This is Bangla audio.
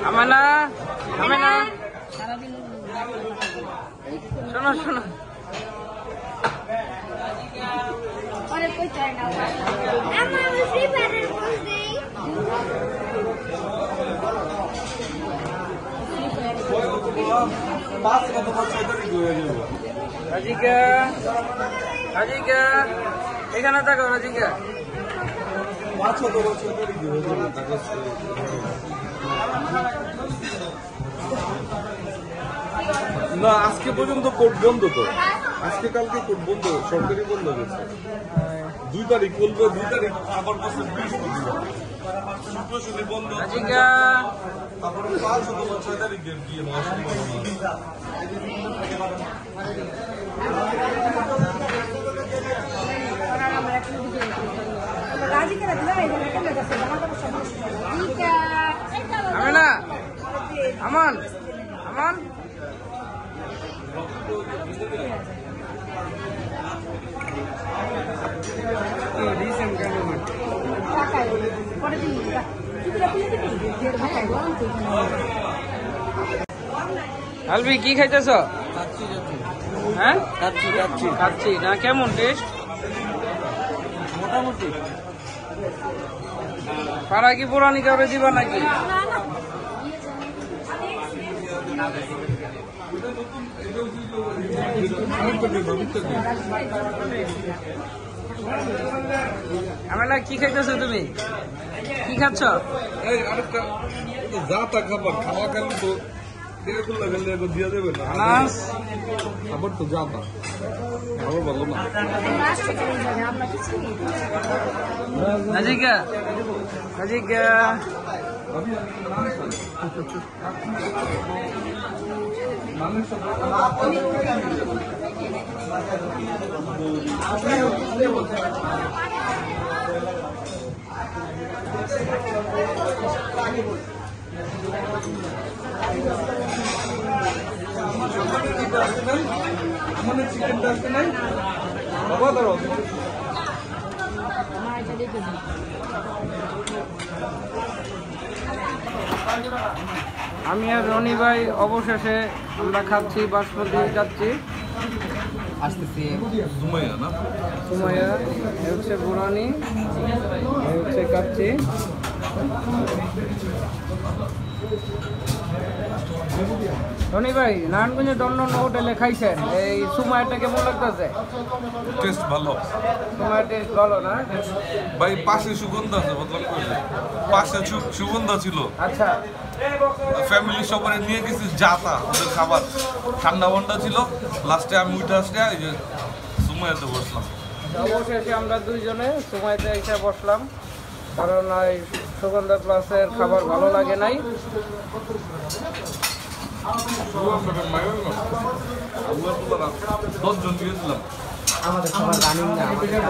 আমানা আমানা শোনো শোনো রাজিকা রাজিকা এখানে থাকো রাজিকা না আজকে পর্যন্ত কোর্ট বন্ধ তো আজকে কালকে কোর্ট বন্ধ সরকারি বন্ধ গেছে 2 তারিখ বলবে 2 তারিখ আবার বছর 20 শুক্র শনি বন্ধ রাজিকা তারপরে 5 অথবা 6 তারিখ গিয়ে হওয়ার সম্ভাবনা আমেনা আমান আমান আলবি কি খাইতেছ? হ্যাঁ খাচ্ছি না কেমন টেস্ট? মোটামুটি পাড়া কি পুরানি কাউরে দিবা নাকি? আমেলা কি খাইতেছো তুমি? কি খাচ্ছ? এই আরেকটা জাতা খাবার খাওয়া খেলে তো এগুলো খেলে দিয়ে দেবে না আনাস খাবার তো জাতা খাবার ভালো না রাজিকা রাজিকা আমাদের চিকেনটা আছে নাই বাবা ধরো আমি আর রনি ভাই অবশেষে আমরা খাচ্ছি বাসমতি যাচ্ছি আসতেছি সুমাইয়া না সুমাইয়া এ হচ্ছে বুরানি এ হচ্ছে কাচ্চি রনি ভাই নারায়ণগঞ্জের দন্ডন হোটেলে খাইছেন এই সুমাইয়াটা কেমন লাগতেছে? টেস্ট ভালো সুমাইয়া টেস্ট ভালো না ভাই পাশে সুগন্ধা আছে বদলাম করে পাশে সুগন্ধা ছিল আচ্ছা ফ্যামিলি সবাই নিয়ে গেছি জাতা ওদের খাবার ঠান্ডা বন্ডা ছিল লাস্টে আমি উঠে আসলে এই যে সুমাইয়াতে বসলাম অবশেষে আমরা দুইজনে সুমাইয়াতে এসে বসলাম কারণ এই সুগন্ধা প্লাসের খাবার ভালো লাগে নাই আমরা 10 জন গিয়েছিলাম আমাদের সবার রানিং না দেখেন